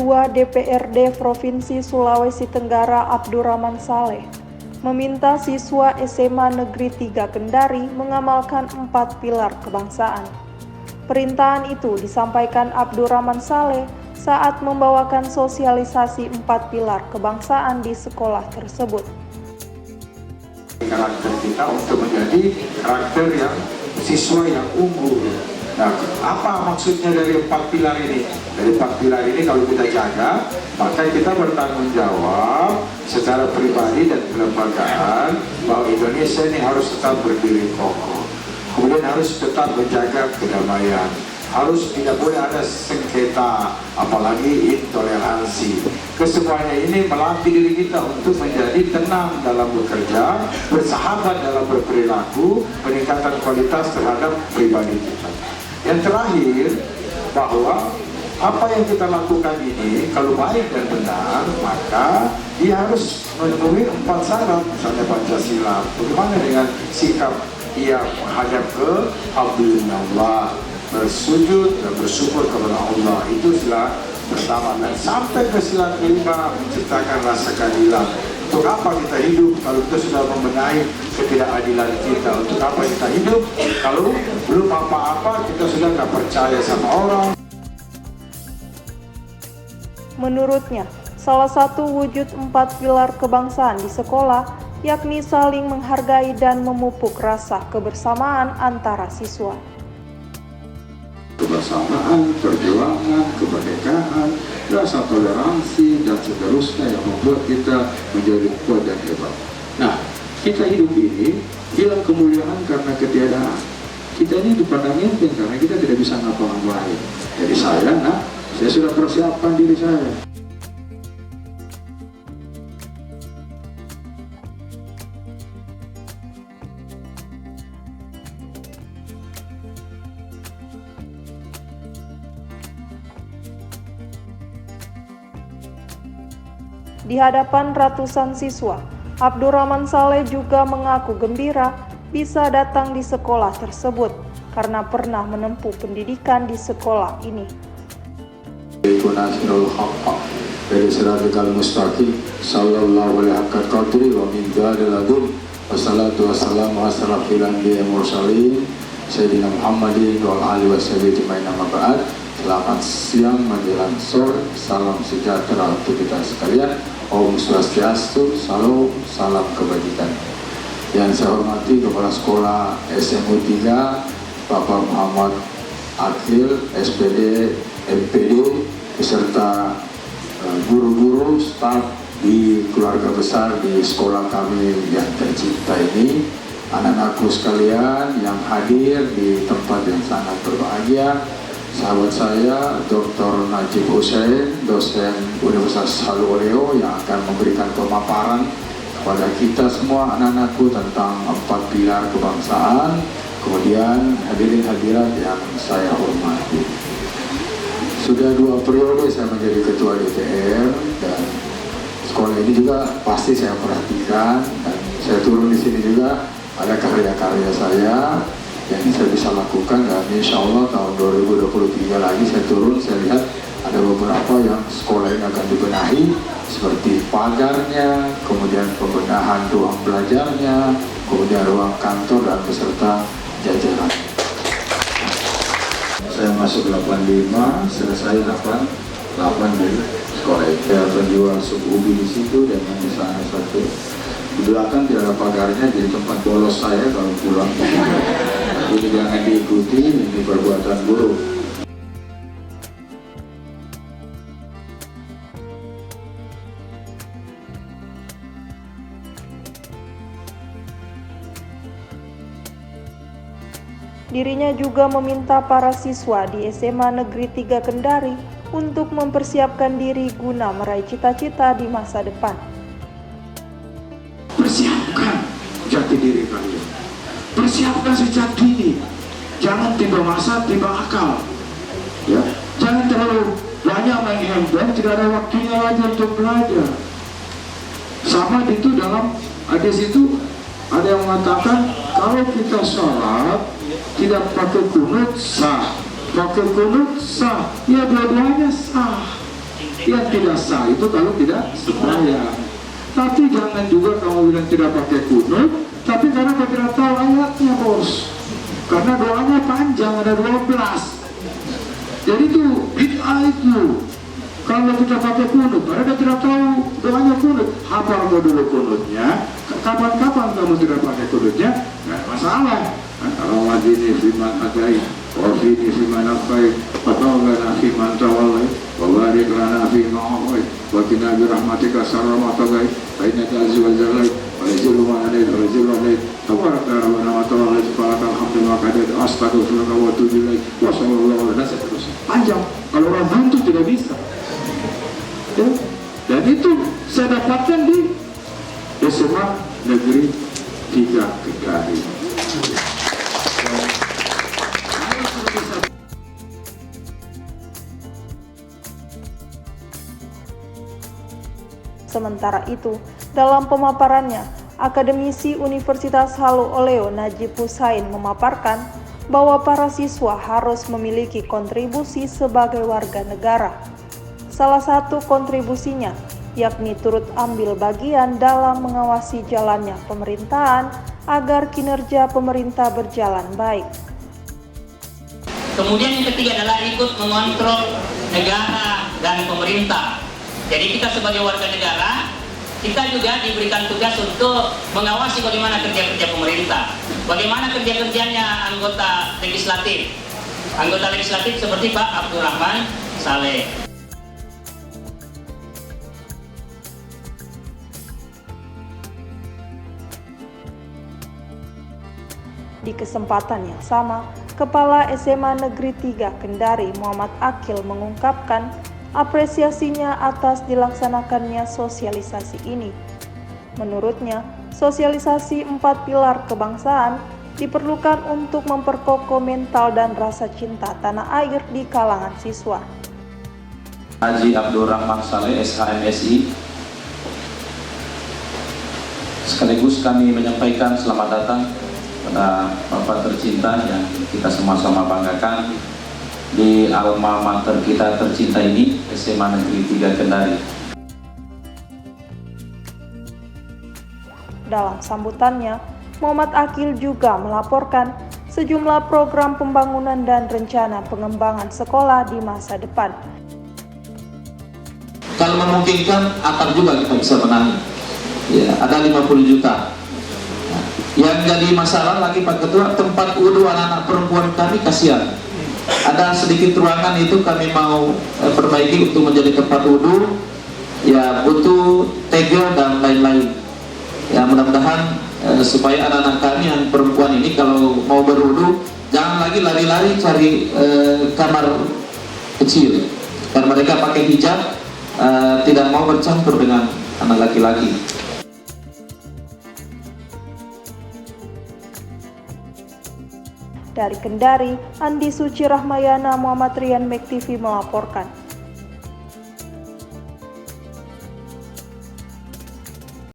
Ketua DPRD Provinsi Sulawesi Tenggara Abdurrahman Saleh meminta siswa SMA Negeri 3 Kendari mengamalkan 4 pilar kebangsaan. Perintahan itu disampaikan Abdurrahman Saleh saat membawakan sosialisasi 4 pilar kebangsaan di sekolah tersebut. Karakter kita untuk menjadi karakter yang siswa yang unggul. Nah, apa maksudnya dari 4 pilar ini? Dari 4 pilar ini kalau kita jaga, maka kita bertanggung jawab secara pribadi dan kelembagaan bahwa Indonesia ini harus tetap berdiri kokoh. Kemudian harus tetap menjaga kedamaian. Harus tidak boleh ada sengketa, apalagi intoleransi. Kesemuanya ini melatih diri kita untuk menjadi tenang dalam bekerja, bersahabat dalam berperilaku, peningkatan kualitas terhadap pribadi kita. Yang terakhir, bahwa apa yang kita lakukan ini kalau baik dan benar, maka dia harus memenuhi 4 syarat, misalnya Pancasila. Bagaimana dengan sikap ia menghadap ke Abdullah, bersujud dan bersyukur kepada Allah, itu sila pertama, dan sampai ke sila kelima, menciptakan rasa keadilan. Untuk apa kita hidup kalau kita sudah membenahi ketidakadilan kita? Untuk apa kita hidup kalau belum apa-apa kita sudah nggak percaya sama orang? Menurutnya, salah satu wujud 4 pilar kebangsaan di sekolah yakni saling menghargai dan memupuk rasa kebersamaan antara siswa. Kebersamaan, perjuangan, kemerdekaan, rasa toleransi, dan seterusnya yang membuat kita menjadi kuat dan hebat. Nah, kita hidup ini hilang kemuliaan karena ketiadaan. Kita ini dipandang enteng karena kita tidak bisa ngapa-ngapain. Jadi saya sudah persiapkan diri saya. Di hadapan ratusan siswa, Abdurrahman Saleh juga mengaku gembira bisa datang di sekolah tersebut karena pernah menempuh pendidikan di sekolah ini. Dari siratal mustaqim sallallahu alaihi wa sallam wassalatu wassalamu asrafil anbiya'i mursalin sayyidina Muhammadin wa alihi washabihi ba'd. Selamat siang menjelang sore, salam sejahtera untuk kita sekalian. Om Swastiastu, salam kebajikan. Yang saya hormati Kepala Sekolah SMU 3 Bapak Muhammad Akil, SPD, MPD, beserta guru-guru, staf di keluarga besar di sekolah kami yang tercinta ini, anak-anakku sekalian yang hadir di tempat yang sangat berbahagia, sahabat saya Dr. Najib Hussein, dosen Universitas Haluoleo yang akan memberikan pemaparan kepada kita semua anak-anakku tentang 4 pilar kebangsaan. Kemudian hadirin hadirat yang saya hormati, sudah 2 periode saya menjadi ketua DPR dan sekolah ini juga pasti saya perhatikan, dan saya turun di sini juga ada karya-karya saya yang saya bisa lakukan, dan insya Allah tahun 2023 lagi saya turun, saya lihat ada beberapa yang sekolah ini akan dibenahi seperti pagarnya, kemudian pembenahan ruang belajarnya, kemudian ruang kantor dan beserta jajaran. Saya masuk 85, selesai 88 di sekolah itu. Saya penjual sup ubi di situ dan di sana satu. Di belakang tidak ada pagarnya, jadi tempat bolos saya kalau pulang. Ini jangan diikuti, ini perbuatan buruk. Dirinya juga meminta para siswa di SMA Negeri 3 Kendari untuk mempersiapkan diri guna meraih cita-cita di masa depan. Persiapkan jati diri kalian. Persiapkan sejak dini. Jangan tiba masa, tiba akal. Ya, jangan terlalu banyak main handphone, tidak ada waktunya lagi untuk belajar. Sama itu dalam hadis itu ada yang mengatakan kalau kita sholat tidak pakai kunut sah, pakai kunut sah, ya dua-duanya sah. Yang tidak sah itu kalau tidak sembahyang. Tapi jangan juga kamu bilang tidak pakai kunut, tapi karena kau tidak tahu ayatnya, bos. Karena doanya panjang, ada 12. Jadi itu bid'ah itu. Kalau kita pakai kunut, karena dia tidak tahu doanya kunut, hafal dulu kunutnya. Kapan-kapan kamu tidak pakai kunutnya, nggak masalah. Kalau wajini firman agai, wafini firman agai, atau gana firman tawalai, wabarik lana firman agai, wakina birahmatika sarramatagai, aina ta'azi wa jalai, walajilu ma'anid, walajilu ma'anid, tabarakna wa namatawalai, subhanaka alhamdulillah kadir, astagfirullah wa tujilai, wa sallallahu alaihi wasallam. Panjang, kalau orang buntu tidak bisa. Ya. Dan itu saya dapatkan di SMA Negeri 3 Kendari. Sementara itu, dalam pemaparannya, akademisi Universitas Halu Oleo Najib Husain memaparkan bahwa para siswa harus memiliki kontribusi sebagai warga negara. Salah satu kontribusinya yakni turut ambil bagian dalam mengawasi jalannya pemerintahan agar kinerja pemerintah berjalan baik. Kemudian yang ketiga adalah ikut mengontrol negara dan pemerintah. Jadi kita sebagai warga negara, kita juga diberikan tugas untuk mengawasi bagaimana kerja-kerja pemerintah, bagaimana kerja-kerjanya anggota legislatif. Anggota legislatif seperti Pak Abdurrahman Saleh. Di kesempatan yang sama, Kepala SMA Negeri 3 Kendari Muhammad Akil mengungkapkan apresiasinya atas dilaksanakannya sosialisasi ini. Menurutnya, sosialisasi 4 pilar kebangsaan diperlukan untuk memperkokoh mental dan rasa cinta tanah air di kalangan siswa. Haji Abdurrahman Saleh, SHMSI. Sekaligus kami menyampaikan selamat datang pada Bapak tercinta yang kita sama-sama banggakan di alma mater kita tercinta ini, SMA Negeri 3 Kendari. Dalam sambutannya, Muhammad Akil juga melaporkan sejumlah program pembangunan dan rencana pengembangan sekolah di masa depan. Kalau memungkinkan, atap juga kita bisa benahi. Ya, ada 50 juta. Yang jadi masalah lagi Pak Ketua, tempat wudhu anak-anak perempuan kami kasihan. Ada sedikit ruangan itu kami mau perbaiki untuk menjadi tempat wudhu. Ya butuh tegel dan lain-lain. Ya mudah-mudahan supaya anak-anak kami yang perempuan ini kalau mau berwudhu jangan lagi lari-lari cari kamar kecil. Karena mereka pakai hijab tidak mau bercampur dengan anak laki-laki. Dari Kendari, Andi Suci Rahmayana, Muhammad Rian, Mek TV melaporkan.